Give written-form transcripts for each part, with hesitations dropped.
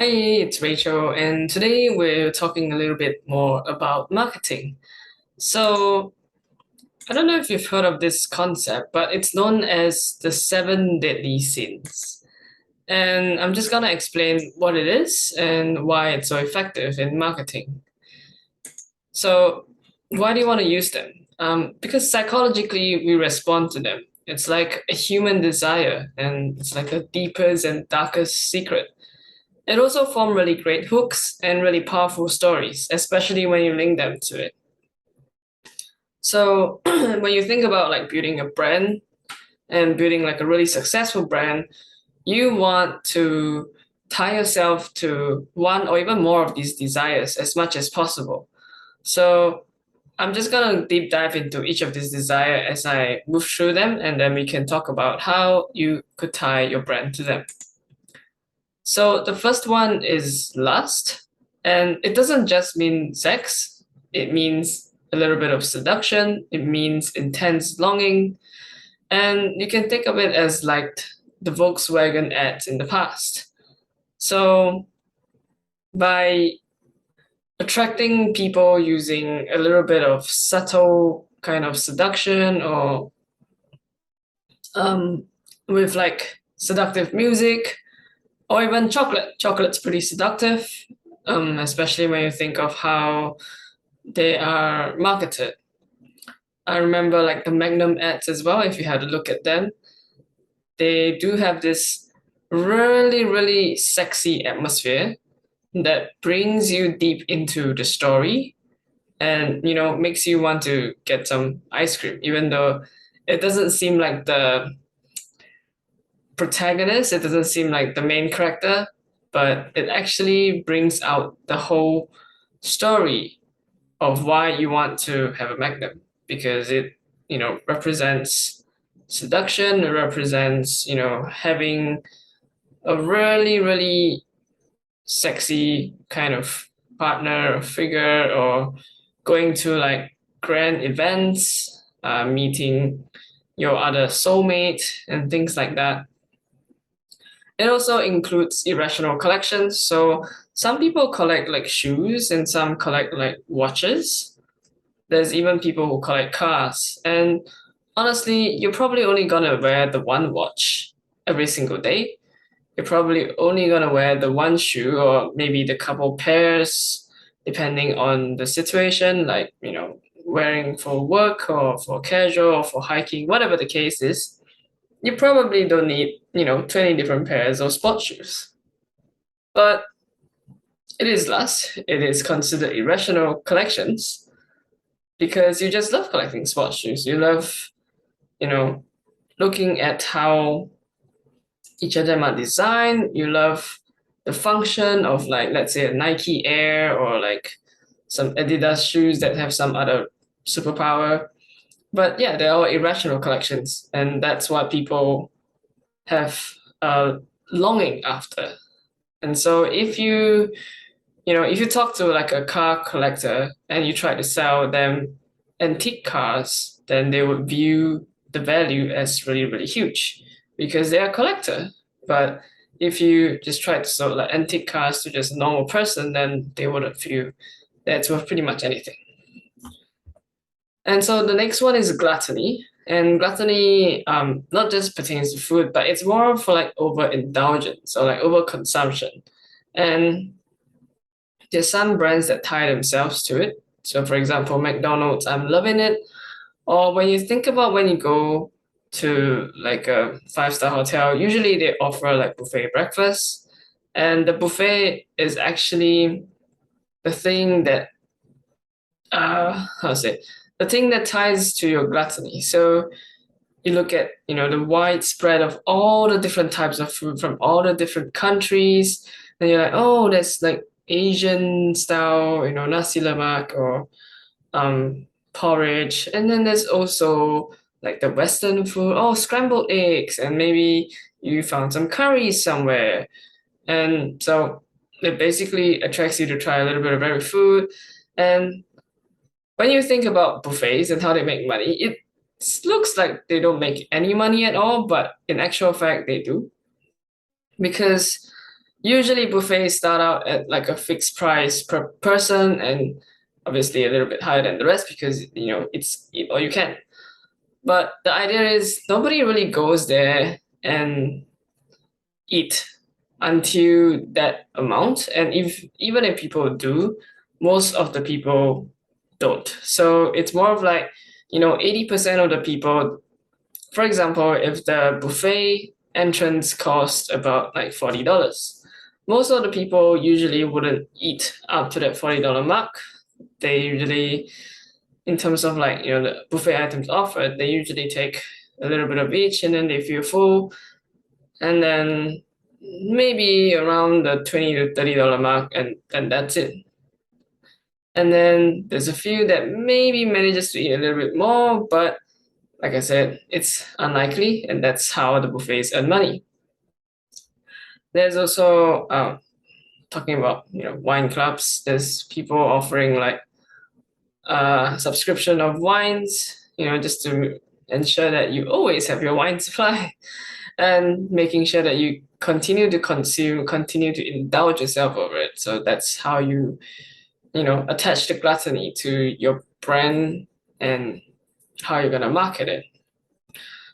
Hi, it's Rachel, and today we're talking a little bit more about marketing. So, I don't know if you've heard of this concept, but it's known as the seven deadly sins. And I'm just gonna explain what it is and why it's so effective in marketing. So, why do you want to use them? Because psychologically, we respond to them. It's like a human desire, and it's like the deepest and darkest secret. It also forms really great hooks and really powerful stories, especially when you link them to it. So when you think about like building a brand and building like a really successful brand, you want to tie yourself to one or even more of these desires as much as possible. So I'm just gonna deep dive into each of these desires as I move through them, and then we can talk about how you could tie your brand to them. So the first one is lust, and it doesn't just mean sex, it means a little bit of seduction, it means intense longing, and you can think of it as like the Volkswagen ads in the past. So by attracting people using a little bit of subtle kind of seduction or um, with like seductive music, or even chocolate. Chocolate's pretty seductive, especially when you think of how they are marketed. I remember like the Magnum ads as well, if you had a look at them. They do have this really, really sexy atmosphere that brings you deep into the story and, makes you want to get some ice cream, even though it doesn't seem like the protagonist, it doesn't seem like the main character, but it actually brings out the whole story of why you want to have a magnum because it, represents seduction, it represents, having a really, really sexy kind of partner or figure or going to like grand events, meeting your other soulmate and things like that. It also includes irrational collections. So some people collect like shoes and some collect like watches. There's even people who collect cars. And honestly, you're probably only gonna wear the one watch every single day. You're probably only gonna wear the one shoe or maybe the couple pairs, depending on the situation, like, wearing for work or for casual or for hiking, whatever the case is. You probably don't need, 20 different pairs of sports shoes. But it is lust. It is considered irrational collections because you just love collecting sports shoes. You love, you know, looking at how each of them are designed. You love the function of like, let's say a Nike Air or like some Adidas shoes that have some other superpower. But yeah, they're all irrational collections. And that's what people have longing after. And so if you talk to like a car collector and you try to sell them antique cars, then they would view the value as really, really huge because they're a collector. But if you just try to sell like antique cars to just a normal person, then they wouldn't view that's worth pretty much anything. And so the next one is gluttony. And gluttony not just pertains to food, but it's more for like overindulgence or like overconsumption. And there's some brands that tie themselves to it. So for example, McDonald's, I'm loving it. Or when you think about when you go to like a five-star hotel, usually they offer like buffet breakfast. And the buffet is actually the thing that how to say the thing that ties to your gluttony. So you look at the wide spread of all the different types of food from all the different countries, and you're like, oh, there's like Asian style, nasi lemak or porridge, and then there's also like the Western food, oh, scrambled eggs, and maybe you found some curries somewhere, and so it basically attracts you to try a little bit of every food. And when you think about buffets and how they make money, it looks like they don't make any money at all, but in actual fact, they do. Because Usually buffets start out at like a fixed price per person, and obviously a little bit higher than the rest because it's eat all you can. But the idea is nobody really goes there and eat until that amount. And even if people do, most of the people don't. So it's more of like, 80% of the people, for example, if the buffet entrance costs about like $40, most of the people usually wouldn't eat up to that $40 mark. They usually, in terms of like, the buffet items offered, they usually take a little bit of each and then they feel full. And then maybe around the $20 to $30 mark, and that's it. And then there's a few that maybe manages to eat a little bit more, but like I said, it's unlikely, and that's how the buffets earn money. There's also talking about wine clubs. There's people offering like a subscription of wines, just to ensure that you always have your wine supply, and making sure that you continue to consume, continue to indulge yourself over it. So that's how you attach the gluttony to your brand and how you're gonna market it.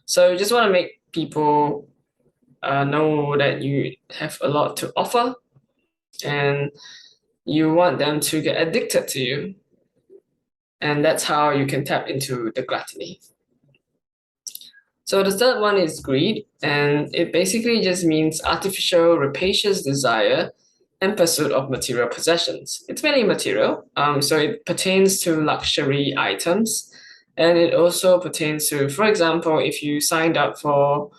So you just want to make people know that you have a lot to offer, and you want them to get addicted to you. And that's how you can tap into the gluttony. So the third one is greed, and it basically just means artificial, rapacious desire and pursuit of material possessions. It's mainly material, so it pertains to luxury items, and it also pertains to, for example, if you signed up for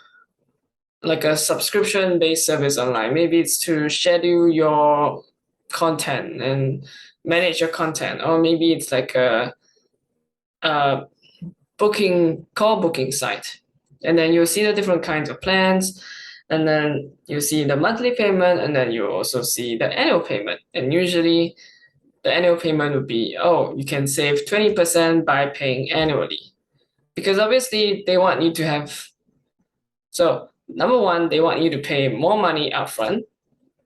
like a subscription-based service online, maybe it's to schedule your content and manage your content, or maybe it's like a call booking site. And then you'll see the different kinds of plans, and then you see the monthly payment, and then you also see the annual payment. And usually the annual payment would be, oh, you can save 20% by paying annually. Because obviously they want you to have, so number one, they want you to pay more money upfront,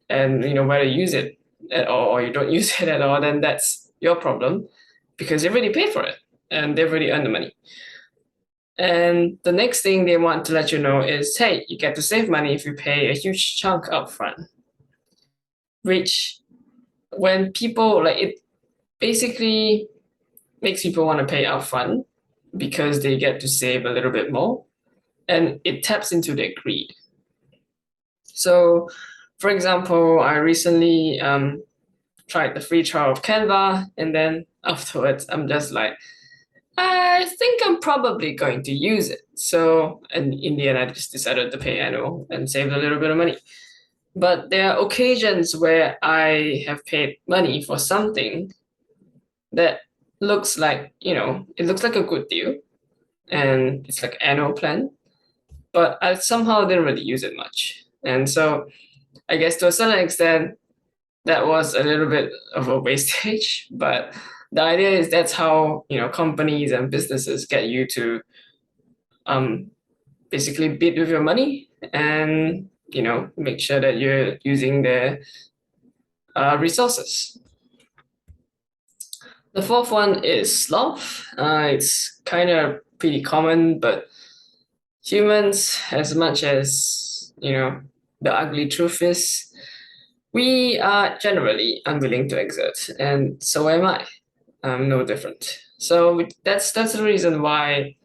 and whether you use it at all or you don't use it at all, then that's your problem because you've already paid for it and they've already earned the money. And the next thing they want to let you know is, hey, you get to save money if you pay a huge chunk upfront. Which, when people like it, basically makes people want to pay upfront because they get to save a little bit more, and it taps into their greed. So, for example, I recently tried the free trial of Canva, and then afterwards, I'm just like, I think I'm probably going to use it. So, and in the end, I just decided to pay annual and saved a little bit of money. But there are occasions where I have paid money for something that looks like, it looks like a good deal, and it's like annual plan, but I somehow didn't really use it much. And so I guess to a certain extent, that was a little bit of a wastage, but the idea is that's how companies and businesses get you to um, basically bid with your money, and make sure that you're using their resources. The fourth one is sloth. It's kind of pretty common, but humans, as much as the ugly truth is, we are generally unwilling to exert, and so am I. I'm no different. So that's the reason why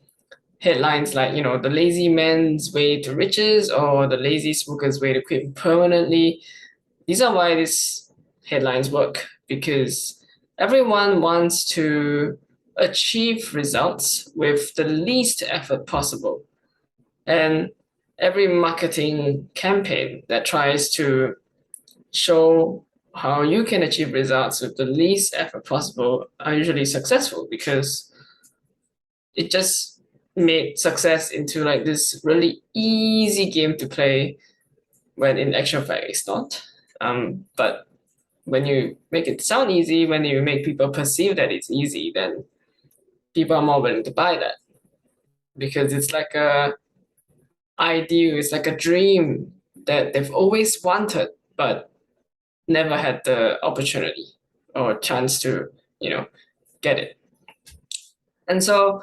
headlines like the lazy man's way to riches or the lazy smoker's way to quit permanently, these are why these headlines work, because everyone wants to achieve results with the least effort possible. And every marketing campaign that tries to show how you can achieve results with the least effort possible are usually successful, because it just made success into like this really easy game to play, when in actual fact it's not. But when you make it sound easy, when you make people perceive that it's easy, then people are more willing to buy that, because it's like a ideal, it's like a dream that they've always wanted, but never had the opportunity or chance to, get it. And so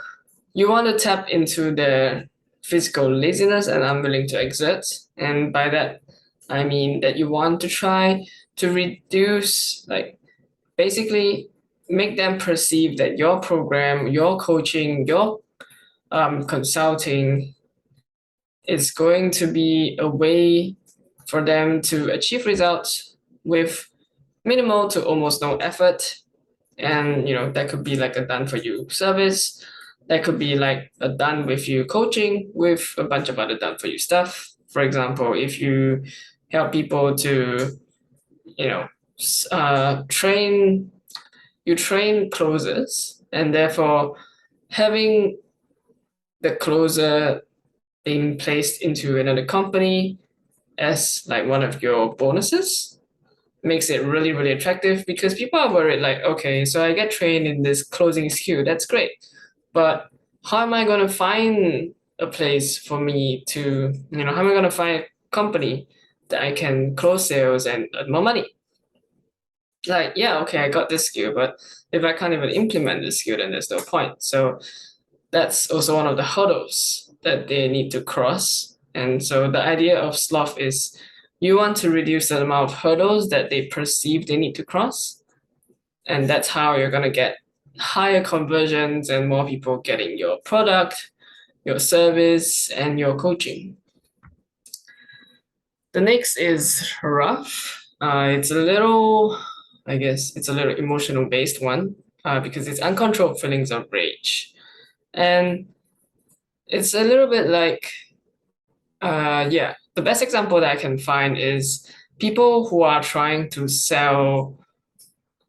you want to tap into the physical laziness and unwilling to exert. And by that, I mean that you want to try to reduce, like, basically make them perceive that your program, your coaching, your consulting is going to be a way for them to achieve results with minimal to almost no effort. And that could be like a done for you service, that could be like a done with you coaching with a bunch of other done for you stuff. For example, if you help people to train closers, and therefore having the closer being placed into another company as like one of your bonuses makes it really, really attractive, because people are worried like, okay, so I get trained in this closing skill, that's great, but how am I going to find a place for me to, how am I going to find a company that I can close sales and earn more money? Like, yeah, okay, I got this skill, but if I can't even implement this skill, then there's no point. So that's also one of the hurdles that they need to cross. And so the idea of sloth is you want to reduce the amount of hurdles that they perceive they need to cross. And that's how you're going to get higher conversions and more people getting your product, your service, and your coaching. The next is rough. It's a little emotional based one, because it's uncontrolled feelings of rage. And it's a little bit like, the best example that I can find is people who are trying to sell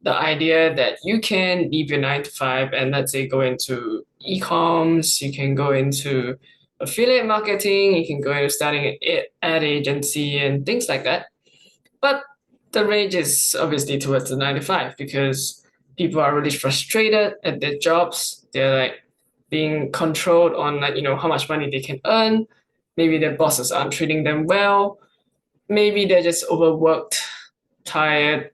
the idea that you can leave your 9 to 5 and, let's say, go into e-coms, you can go into affiliate marketing, you can go into starting an ad agency and things like that. But the rage is obviously towards the 9 to 5, because people are really frustrated at their jobs. They're like being controlled on, like, how much money they can earn. Maybe their bosses aren't treating them well. Maybe they're just overworked, tired,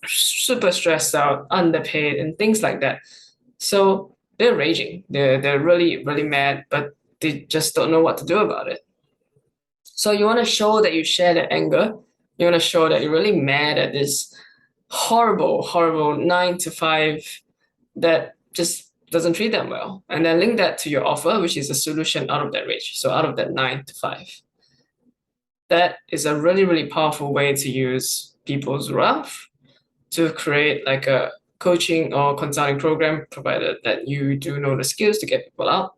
super stressed out, underpaid, and things like that. So they're raging. They're really, really mad, but they just don't know what to do about it. So you want to show that you share that anger. You want to show that you're really mad at this horrible, horrible 9 to 5 that just doesn't treat them well. And then link that to your offer, which is a solution out of that rage. So out of that 9 to 5. That is a really, really powerful way to use people's wrath to create like a coaching or consulting program, provided that you do know the skills to get people out.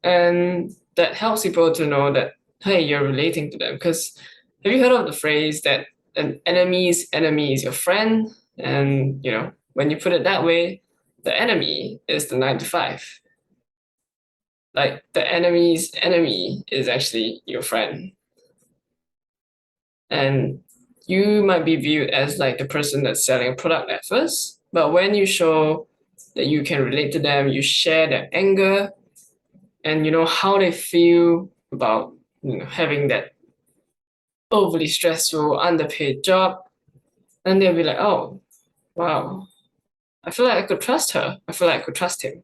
And that helps people to know that, hey, you're relating to them. Because have you heard of the phrase that an enemy's enemy is your friend? And, when you put it that way, the enemy is the 9 to 5. Like, the enemy's enemy is actually your friend. And you might be viewed as like the person that's selling a product at first, but when you show that you can relate to them, you share their anger, and you know how they feel about having that overly stressful, underpaid job, and they'll be like, oh, wow, I feel like I could trust her. I feel like I could trust him.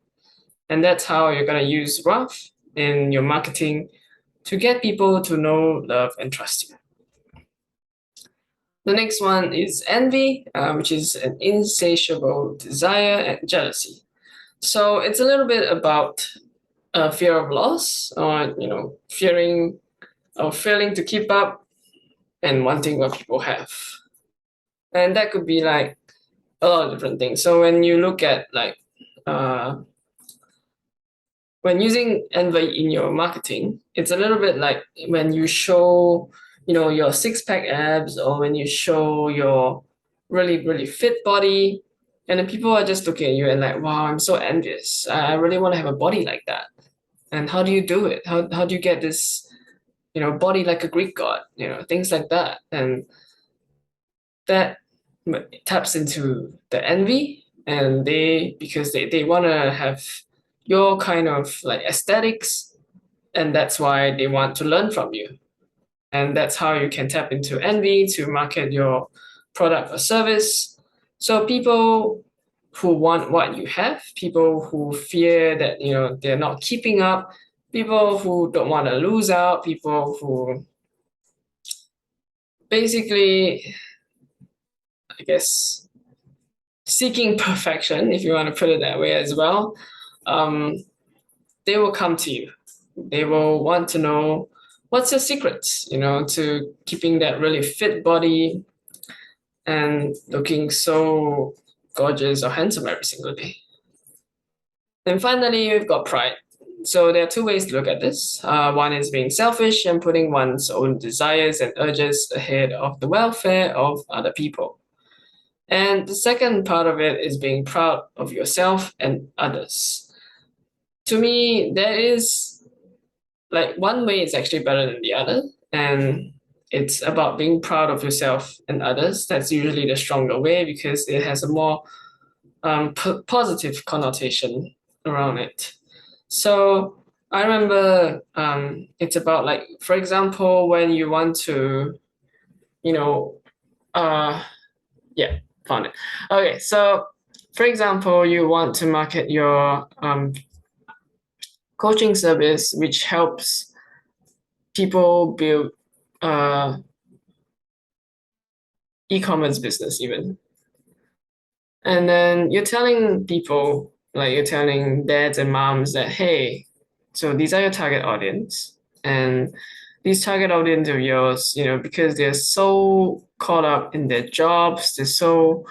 And that's how you're going to use wrath in your marketing to get people to know, love, and trust you. The next one is envy, which is an insatiable desire and jealousy. So it's a little bit about fear of loss, or fearing or failing to keep up and wanting what people have. And that could be like a lot of different things. So when you look at like when using envy in your marketing, it's a little bit like when you show your six-pack abs, or when you show your really, really fit body, and then people are just looking at you and like, wow, I'm so envious. I really want to have a body like that. And how do you do it? How do you get this, body like a Greek god, things like that. And that taps into the envy, and because they want to have your kind of like aesthetics, and that's why they want to learn from you. And that's how you can tap into envy to market your product or service. So people who want what you have, people who fear that they're not keeping up, people who don't want to lose out, people who basically, I guess, seeking perfection, if you want to put it that way as well, they will come to you. They will want to know what's your secrets, to keeping that really fit body and looking so gorgeous or handsome every single day. And finally, we've got pride. So there are two ways to look at this. One is being selfish and putting one's own desires and urges ahead of the welfare of other people. And the second part of it is being proud of yourself and others. To me, there is like one way is actually better than the other. And it's about being proud of yourself and others. That's usually the stronger way because it has a more positive connotation around it. So I remember it's about like, for example, when you want to, found it. Okay, so for example, you want to market your coaching service, which helps people build e-commerce business even. And then you're telling people, like you're telling dads and moms that, hey, so these are your target audience. And these target audience of yours, because they're so caught up in their jobs, they're so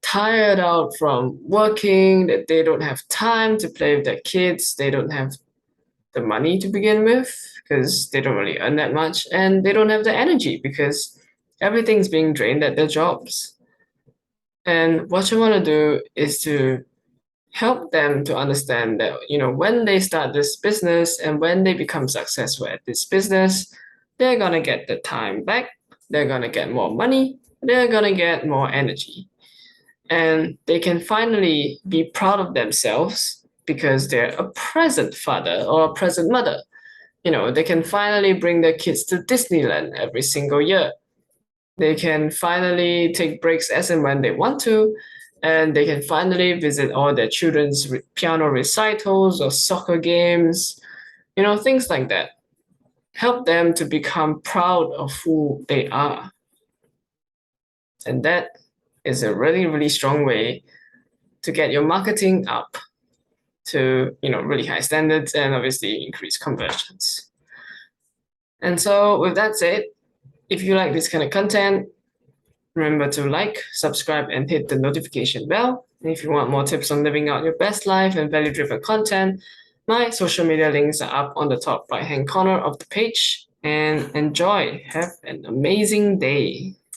tired out from working that they don't have time to play with their kids. They don't have the money to begin with because they don't really earn that much. And they don't have the energy because everything's being drained at their jobs. And what you want to do is to help them to understand that, when they start this business and when they become successful at this business, they're going to get the time back, they're going to get more money, they're going to get more energy. And they can finally be proud of themselves because they're a present father or a present mother. They can finally bring their kids to Disneyland every single year. They can finally take breaks as and when they want to, and they can finally visit all their children's piano recitals or soccer games, things like that. Help them to become proud of who they are. And that is a really, really strong way to get your marketing up to, really high standards and obviously increase conversions. And so with that said, if you like this kind of content, remember to like, subscribe, and hit the notification bell. And if you want more tips on living out your best life and value-driven content, my social media links are up on the top right-hand corner of the page. And enjoy. Have an amazing day.